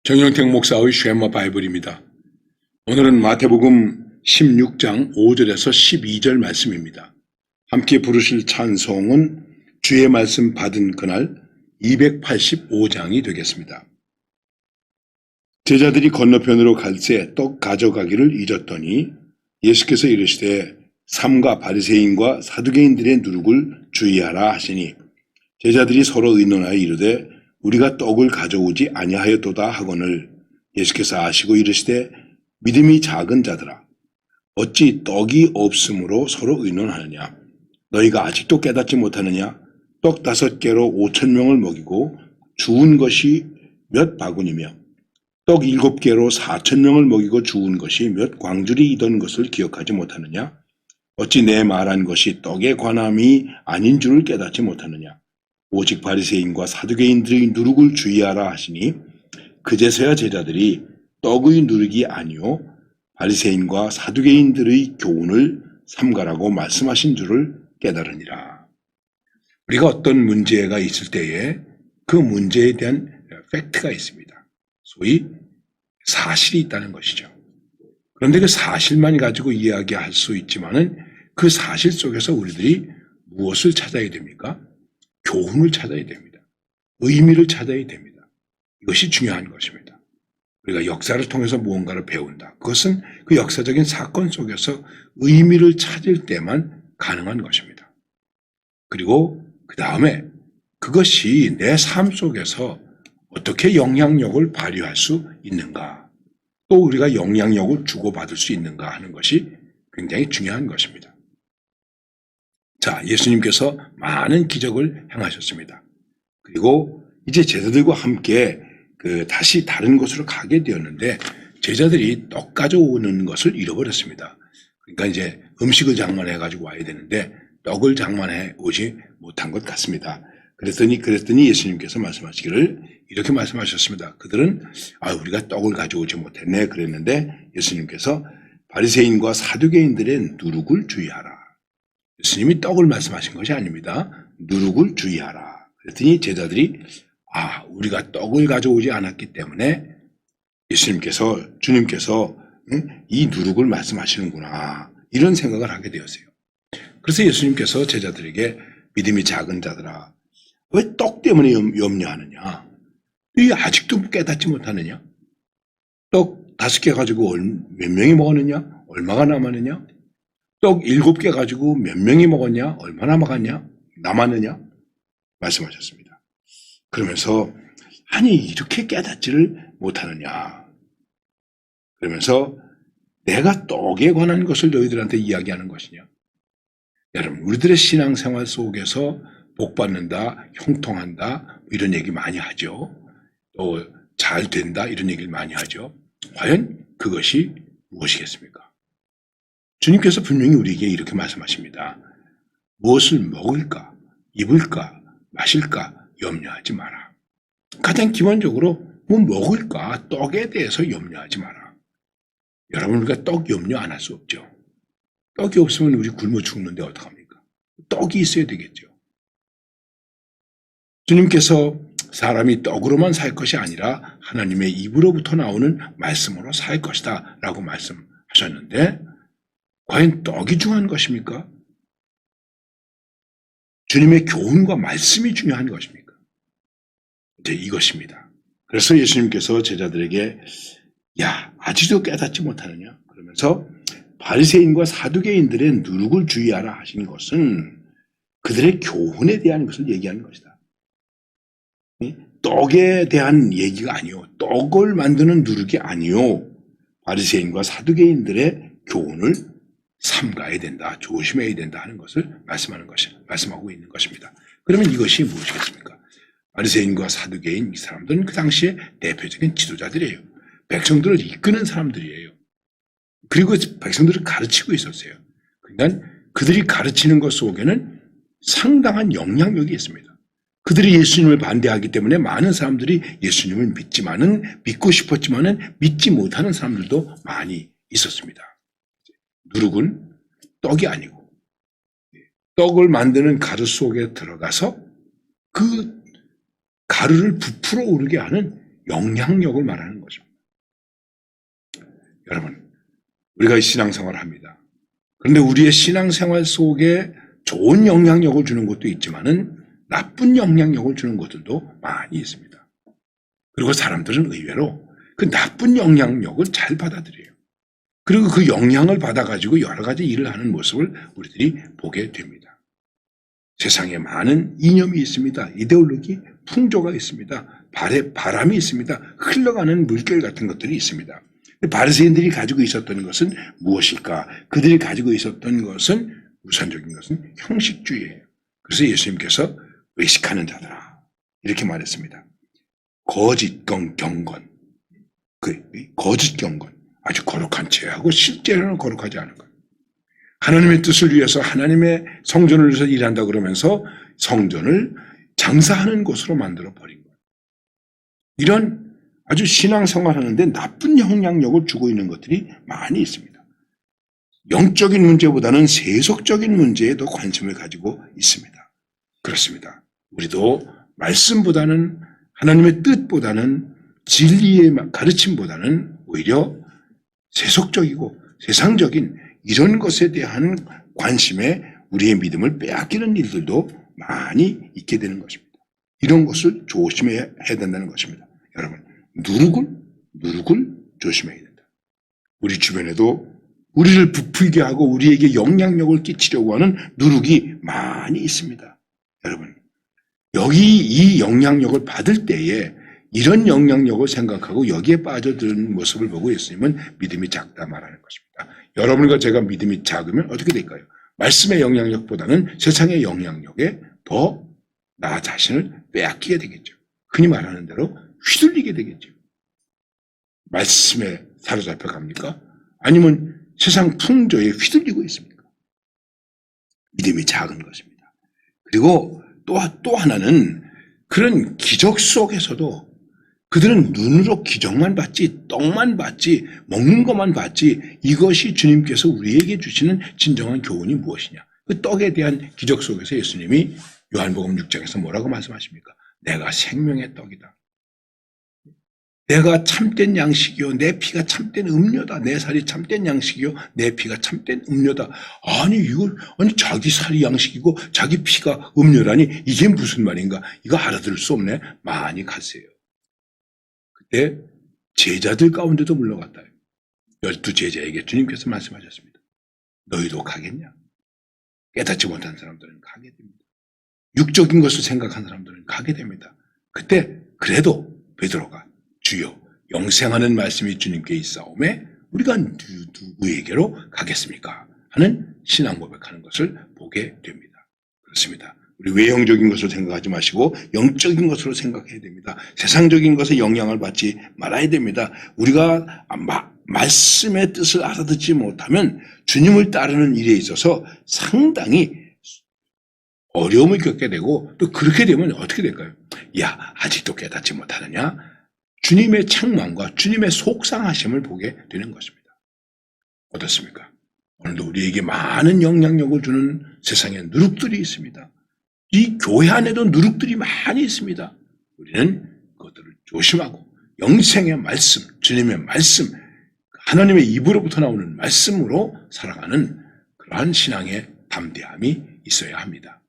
정영택 목사의 쉐마 바이블입니다. 오늘은 마태복음 16장 5절에서 12절 말씀입니다. 함께 부르실 찬송은 주의 말씀 받은 그날 285장이 되겠습니다. 제자들이 건너편으로 갈새 떡 가져가기를 잊었더니 예수께서 이르시되 삼가 바리새인과 사두개인들의 누룩을 주의하라 하시니 제자들이 서로 의논하여 이르되 우리가 떡을 가져오지 아니하였도다 하거늘 예수께서 아시고 이르시되 믿음이 작은 자들아 어찌 떡이 없으므로 서로 의논하느냐 너희가 아직도 깨닫지 못하느냐 떡 5개로 5,000명을 먹이고 주운 것이 몇 바구니며 떡 7개로 4,000명을 먹이고 주운 것이 몇 광주리이던 것을 기억하지 못하느냐 어찌 내 말한 것이 떡에 관함이 아닌 줄을 깨닫지 못하느냐 오직 바리새인과 사두개인들의 누룩을 주의하라 하시니 그제서야 제자들이 떡의 누룩이 아니요 바리새인과 사두개인들의 교훈을 삼가라고 말씀하신 줄을 깨달으니라. 우리가 어떤 문제가 있을 때에 그 문제에 대한 팩트가 있습니다. 소위 사실이 있다는 것이죠. 그런데 그 사실만 가지고 이야기할 수 있지만은 그 사실 속에서 우리들이 무엇을 찾아야 됩니까? 교훈을 찾아야 됩니다. 의미를 찾아야 됩니다. 이것이 중요한 것입니다. 우리가 역사를 통해서 무언가를 배운다. 그것은 그 역사적인 사건 속에서 의미를 찾을 때만 가능한 것입니다. 그리고 그 다음에 그것이 내 삶 속에서 어떻게 영향력을 발휘할 수 있는가, 또 우리가 영향력을 주고받을 수 있는가 하는 것이 굉장히 중요한 것입니다. 자, 예수님께서 많은 기적을 행하셨습니다. 그리고 이제 제자들과 함께 다시 다른 곳으로 가게 되었는데 제자들이 떡 가져오는 것을 잃어버렸습니다. 그러니까 이제 음식을 장만해 가지고 와야 되는데 떡을 장만해 오지 못한 것 같습니다. 그랬더니 예수님께서 말씀하시기를 이렇게 말씀하셨습니다. 그들은 우리가 떡을 가져오지 못했네 그랬는데 예수님께서 바리새인과 사두개인들의 누룩을 주의하라. 예수님이 떡을 말씀하신 것이 아닙니다. 누룩을 주의하라. 그랬더니 제자들이 우리가 떡을 가져오지 않았기 때문에 주님께서 이 누룩을 말씀하시는구나 이런 생각을 하게 되었어요. 그래서 예수님께서 제자들에게 믿음이 작은 자들아 왜 떡 때문에 염려하느냐? 이 아직도 깨닫지 못하느냐? 떡 5개 가지고 몇 명이 먹었느냐? 얼마가 남았느냐? 떡 7개 가지고 몇 명이 먹었냐? 얼마나 남았느냐? 말씀하셨습니다. 그러면서 이렇게 깨닫지를 못하느냐? 그러면서 내가 떡에 관한 것을 너희들한테 이야기하는 것이냐? 여러분, 우리들의 신앙생활 속에서 복받는다, 형통한다 이런 얘기 많이 하죠. 또 잘 된다 이런 얘기를 많이 하죠. 과연 그것이 무엇이겠습니까? 주님께서 분명히 우리에게 이렇게 말씀하십니다. 무엇을 먹을까, 입을까, 마실까 염려하지 마라. 가장 기본적으로 뭐 먹을까, 떡에 대해서 염려하지 마라. 여러분 우리가 떡 염려 안 할 수 없죠. 떡이 없으면 우리 굶어 죽는데 어떡합니까? 떡이 있어야 되겠죠. 주님께서 사람이 떡으로만 살 것이 아니라 하나님의 입으로부터 나오는 말씀으로 살 것이다 라고 말씀하셨는데 과연 떡이 중요한 것입니까? 주님의 교훈과 말씀이 중요한 것입니까? 이제 이것입니다. 그래서 예수님께서 제자들에게 아직도 깨닫지 못하느냐? 그러면서 바리새인과 사두개인들의 누룩을 주의하라 하신 것은 그들의 교훈에 대한 것을 얘기하는 것이다. 떡에 대한 얘기가 아니요. 떡을 만드는 누룩이 아니요. 바리새인과 사두개인들의 교훈을 삼가야 된다, 조심해야 된다 하는 것을 말씀하고 있는 것입니다. 그러면 이것이 무엇이겠습니까? 바리새인과 사두개인 이 사람들은 그 당시에 대표적인 지도자들이에요. 백성들을 이끄는 사람들이에요. 그리고 백성들을 가르치고 있었어요. 그러니까 그들이 가르치는 것 속에는 상당한 영향력이 있습니다. 그들이 예수님을 반대하기 때문에 많은 사람들이 예수님을 믿고 싶었지만은 믿지 못하는 사람들도 많이 있었습니다. 누룩은 떡이 아니고 떡을 만드는 가루 속에 들어가서 그 가루를 부풀어 오르게 하는 영향력을 말하는 것입니다. 여러분, 우리가 신앙생활을 합니다. 그런데 우리의 신앙생활 속에 좋은 영향력을 주는 것도 있지만은 나쁜 영향력을 주는 것들도 많이 있습니다. 그리고 사람들은 의외로 그 나쁜 영향력을 잘 받아들여요. 그리고 그 영향을 받아가지고 여러 가지 일을 하는 모습을 우리들이 보게 됩니다. 세상에 많은 이념이 있습니다. 이데올로기, 풍조가 있습니다. 바람이 있습니다. 흘러가는 물결 같은 것들이 있습니다. 바리새인들이 가지고 있었던 것은 무엇일까? 그들이 가지고 있었던 것은 우선적인 것은 형식주의예요. 그래서 예수님께서 외식하는 자들아 이렇게 말했습니다. 거짓 경건, 거짓 경건, 아주 거룩한 체하고 실제로는 거룩하지 않은 것. 하나님의 뜻을 위해서 하나님의 성전을 위해서 일한다 그러면서 성전을 장사하는 곳으로 만들어 버린 것. 이런 아주 신앙생활하는데 나쁜 영향력을 주고 있는 것들이 많이 있습니다. 영적인 문제보다는 세속적인 문제에 더 관심을 가지고 있습니다. 그렇습니다. 우리도 말씀보다는 하나님의 뜻보다는 진리의 가르침보다는 오히려 세속적이고 세상적인 이런 것에 대한 관심에 우리의 믿음을 빼앗기는 일들도 많이 있게 되는 것입니다. 이런 것을 조심해야 된다는 것입니다. 여러분, 누룩을 조심해야 된다. 우리 주변에도 우리를 부풀게 하고 우리에게 영향력을 끼치려고 하는 누룩이 많이 있습니다. 여러분, 여기 이 영향력을 받을 때에 이런 영향력을 생각하고 여기에 빠져드는 모습을 보고 예수님은 믿음이 작다 말하는 것입니다. 여러분과 제가 믿음이 작으면 어떻게 될까요? 말씀의 영향력보다는 세상의 영향력에 더 나 자신을 빼앗기게 되겠죠. 흔히 말하는 대로 휘둘리게 되겠죠. 말씀에 사로잡혀 갑니까? 아니면 세상 풍조에 휘둘리고 있습니까? 믿음이 작은 것입니다. 그리고 또 하나는 그런 기적 속에서도 그들은 눈으로 기적만 봤지, 떡만 봤지, 먹는 것만 봤지, 이것이 주님께서 우리에게 주시는 진정한 교훈이 무엇이냐. 그 떡에 대한 기적 속에서 예수님이 요한복음 6장에서 뭐라고 말씀하십니까? 내가 생명의 떡이다. 내가 참된 양식이요, 내 피가 참된 음료다. 내 살이 참된 양식이요, 내 피가 참된 음료다. 아니 자기 살이 양식이고 자기 피가 음료라니 이게 무슨 말인가? 이거 알아들을 수 없네. 많이 가세요. 그때 제자들 가운데도 물러갔다. 12제자에게 주님께서 말씀하셨습니다. 너희도 가겠냐? 깨닫지 못한 사람들은 가게 됩니다. 육적인 것을 생각한 사람들은 가게 됩니다. 그때 그래도 베드로가 주여 영생하는 말씀이 주님께 있사오매 우리가 누구에게로 가겠습니까? 하는 신앙 고백하는 것을 보게 됩니다. 그렇습니다. 우리 외형적인 것을 생각하지 마시고 영적인 것으로 생각해야 됩니다. 세상적인 것에 영향을 받지 말아야 됩니다. 우리가 말씀의 뜻을 알아듣지 못하면 주님을 따르는 일에 있어서 상당히 어려움을 겪게 되고 또 그렇게 되면 어떻게 될까요? 야, 아직도 깨닫지 못하느냐? 주님의 책망과 주님의 속상하심을 보게 되는 것입니다. 어떻습니까? 오늘도 우리에게 많은 영향력을 주는 세상에 누룩들이 있습니다. 이 교회 안에도 누룩들이 많이 있습니다. 우리는 그것들을 조심하고 영생의 말씀, 주님의 말씀, 하나님의 입으로부터 나오는 말씀으로 살아가는 그러한 신앙의 담대함이 있어야 합니다.